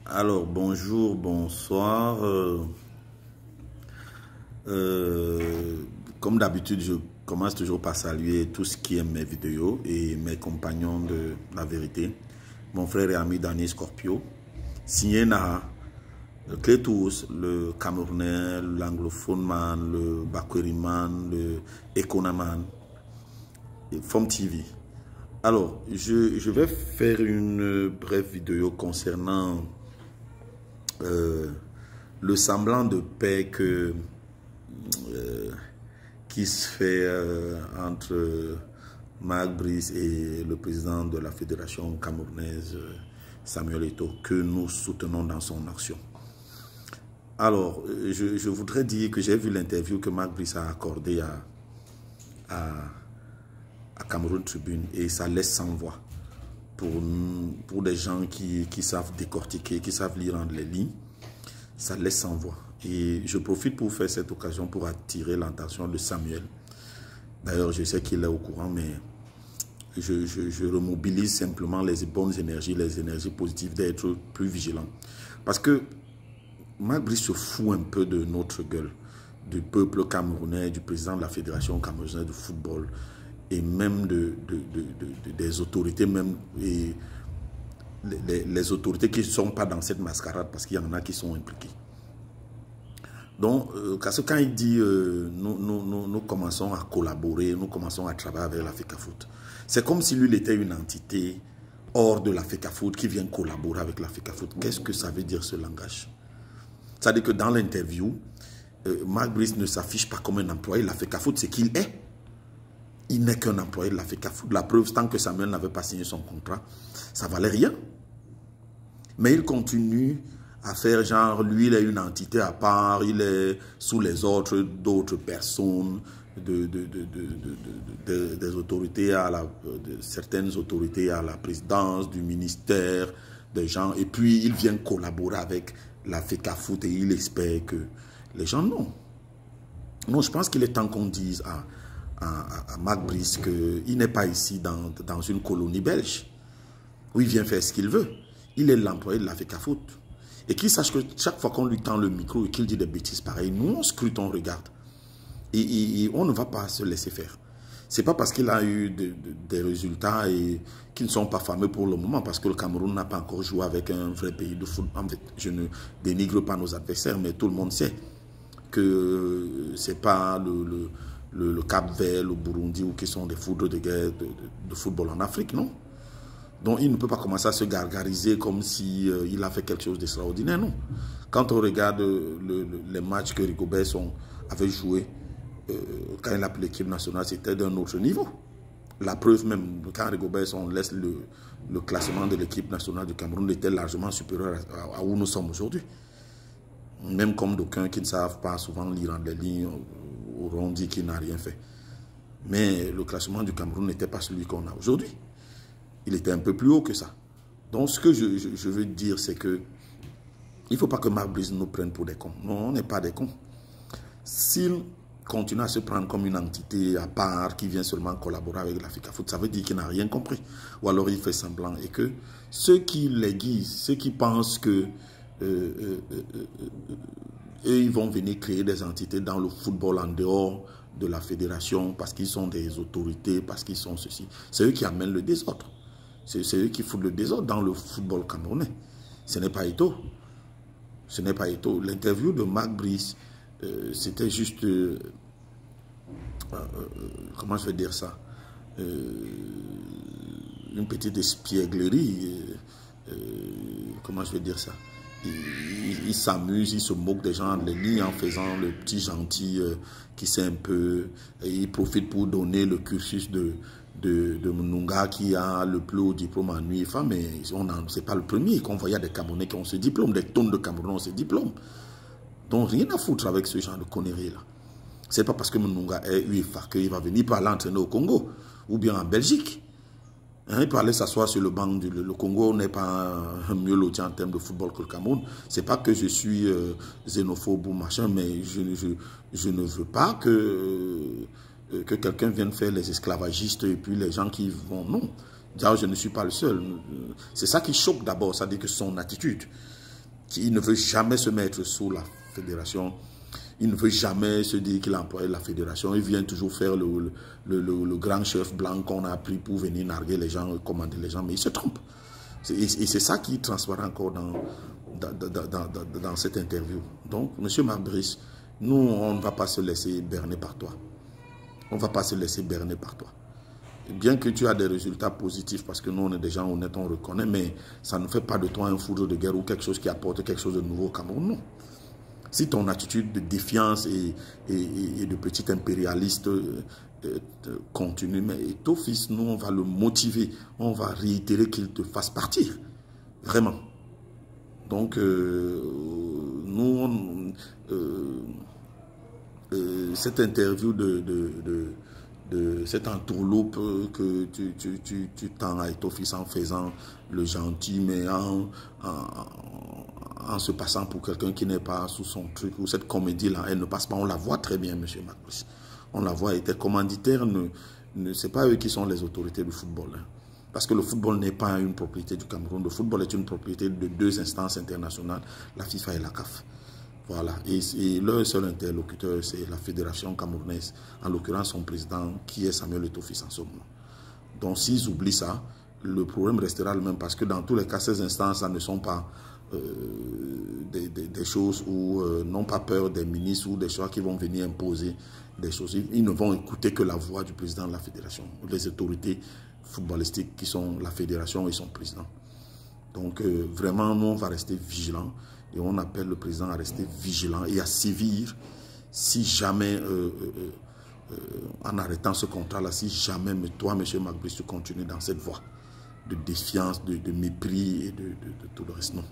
Alors, bonjour, bonsoir. Comme d'habitude, je commence toujours par saluer tous qui aiment mes vidéos et mes compagnons de la vérité. Mon frère et ami Danny Scorpio, signé Naha, le Clétous, le Camerounais, l'anglophone man, le Bakweri man, le Econaman, et Fom TV. Alors, je vais faire une brève vidéo concernant le semblant de paix qui se fait entre Marc Brice et le président de la fédération camerounaise, Samuel Eto'o, que nous soutenons dans son action. Alors, je voudrais dire que j'ai vu l'interview que Marc Brice a accordée à Cameroun Tribune et ça laisse sans voix pour des gens qui savent décortiquer, qui savent lire entre les lignes. Ça laisse sans voix. Et je profite pour faire cette occasion pour attirer l'attention de Samuel. D'ailleurs, je sais qu'il est au courant, mais je remobilise simplement les bonnes énergies, les énergies positives, d'être plus vigilant. Parce que Marc Brice se fout un peu de notre gueule, du peuple camerounais, du président de la Fédération camerounaise de football, et même des autorités, même et les autorités qui ne sont pas dans cette mascarade, parce qu'il y en a qui sont impliqués. Donc, quand il dit nous commençons à collaborer, nous commençons à travailler avec la FECAFOOT, c'est comme si lui il était une entité hors de la FECAFOOT qui vient collaborer avec la FECAFOOT. Qu'est-ce que ça veut dire ce langage? C'est-à-dire que dans l'interview, Marc Brice ne s'affiche pas comme un employé de la FECAFOOT, c'est qu'il est. Il n'est qu'un employé de la FECAFOOT. La preuve, tant que Samuel n'avait pas signé son contrat, ça ne valait rien. Mais il continue à faire genre, lui, il est une entité à part, il est sous les ordres d'autres personnes, des autorités, de certaines autorités à la présidence, du ministère, des gens. Et puis, il vient collaborer avec la FECAFOOT et il espère que les gens, non. Non, je pense qu'il est temps qu'on dise à Marc Brice qu'il n'est pas ici dans une colonie belge où il vient faire ce qu'il veut. Il est l'employé de la FECAFOOT. Et qu'il sache que chaque fois qu'on lui tend le micro et qu'il dit des bêtises pareilles, nous on scrute, on regarde. Et on ne va pas se laisser faire. Ce n'est pas parce qu'il a eu des résultats et qui ne sont pas fameux pour le moment, parce que le Cameroun n'a pas encore joué avec un vrai pays de foot. En fait, je ne dénigre pas nos adversaires, mais tout le monde sait que ce n'est pas le Cap-Vert, le Burundi, ou qui sont des foudres de guerre de football en Afrique, non. Donc il ne peut pas commencer à se gargariser comme si il a fait quelque chose d'extraordinaire, non. Quand on regarde les matchs que Rigobert avait joué, quand il a appelé l'équipe nationale, c'était d'un autre niveau. La preuve même, quand Rigobert laisse le classement de l'équipe nationale du Cameroun, était largement supérieur à où nous sommes aujourd'hui. Même comme d'aucuns qui ne savent pas souvent lire entre les lignes, auront dit qu'il n'a rien fait. Mais le classement du Cameroun n'était pas celui qu'on a aujourd'hui. Il était un peu plus haut que ça. Donc ce que je veux dire, c'est que il ne faut pas que Marc Brice nous prenne pour des cons. Non, on n'est pas des cons. S'il continue à se prendre comme une entité à part qui vient seulement collaborer avec la FECAFOOT, ça veut dire qu'il n'a rien compris. Ou alors il fait semblant. Et que ceux qui l'aiguisent, ceux qui pensent que ils vont venir créer des entités dans le football en dehors de la fédération parce qu'ils sont des autorités, parce qu'ils sont ceci. C'est eux qui amènent le désordre. C'est eux qui foutent le désordre dans le football camerounais. Ce n'est pas Eto'o. Ce n'est pas Eto'o. L'interview de Marc Brice, c'était juste... comment je vais dire ça? Une petite espièglerie. Comment je vais dire ça? Il s'amuse, il se moque des gens, les lignes en faisant le petit gentil qui sait un peu. Et il profite pour donner le cursus de Mununga qui a le plus haut diplôme en UEFA, mais ce n'est pas le premier qu'on voyait des Camerounais qui ont ce diplôme, des tonnes de Camerounais ont ce diplôme. Donc rien à foutre avec ce genre de conneries là. C'est pas parce que Mununga est UEFA qu'il va venir par l'entraîner au Congo ou bien en Belgique. Il peut aller s'asseoir sur le banc le Congo n'est pas mieux loti en termes de football que le Cameroun. C'est pas que je suis xénophobe ou machin, mais je ne veux pas que quelqu'un vienne faire les esclavagistes et puis les gens qui vont... Non, d'ailleurs je ne suis pas le seul. C'est ça qui choque d'abord, c'est-à-dire que son attitude. Il ne veut jamais se mettre sous la fédération. Il ne veut jamais se dire qu'il a employé la fédération. Il vient toujours faire le grand chef blanc qu'on a pris pour venir narguer les gens, commander les gens, mais il se trompe. Et c'est ça qui transparaît encore dans cette interview. Donc, M. Marc Brice, nous, on ne va pas se laisser berner par toi. On ne va pas se laisser berner par toi. Bien que tu as des résultats positifs, parce que nous, on est des gens honnêtes, on reconnaît, mais ça ne fait pas de toi un foudre de guerre ou quelque chose qui apporte quelque chose de nouveau au Cameroun, non. Si ton attitude de défiance et de petit impérialiste continue, mais ton fils, nous, on va le motiver, on va réitérer qu'il te fasse partir. Vraiment. Donc, nous, cette interview de cette entourloupe que tu tends à ton fils en faisant le gentil, mais en se passant pour quelqu'un qui n'est pas sous son truc, ou cette comédie-là, elle ne passe pas. On la voit très bien, M. Macron. On la voit, et tes commanditaires, ce n'est pas eux qui sont les autorités du football. Hein. Parce que le football n'est pas une propriété du Cameroun. Le football est une propriété de 2 instances internationales, la FIFA et la CAF. Voilà. Et leur seul interlocuteur, c'est la fédération camerounaise, en l'occurrence son président, qui est Samuel Eto'o en ce moment. Donc s'ils oublient ça, le problème restera le même, parce que dans tous les cas, ces instances, ça ne sont pas des choses où n'ont pas peur des ministres ou des choses qui vont venir imposer des choses. Ils ne vont écouter que la voix du président de la fédération, les autorités footballistiques qui sont la fédération et son président. Donc vraiment, nous, on va rester vigilants et on appelle le président à rester vigilant et à sévir si jamais, en arrêtant ce contrat-là, si jamais toi, M. Marc Brice, tu continues dans cette voie de défiance, de mépris et de tout le reste. Non.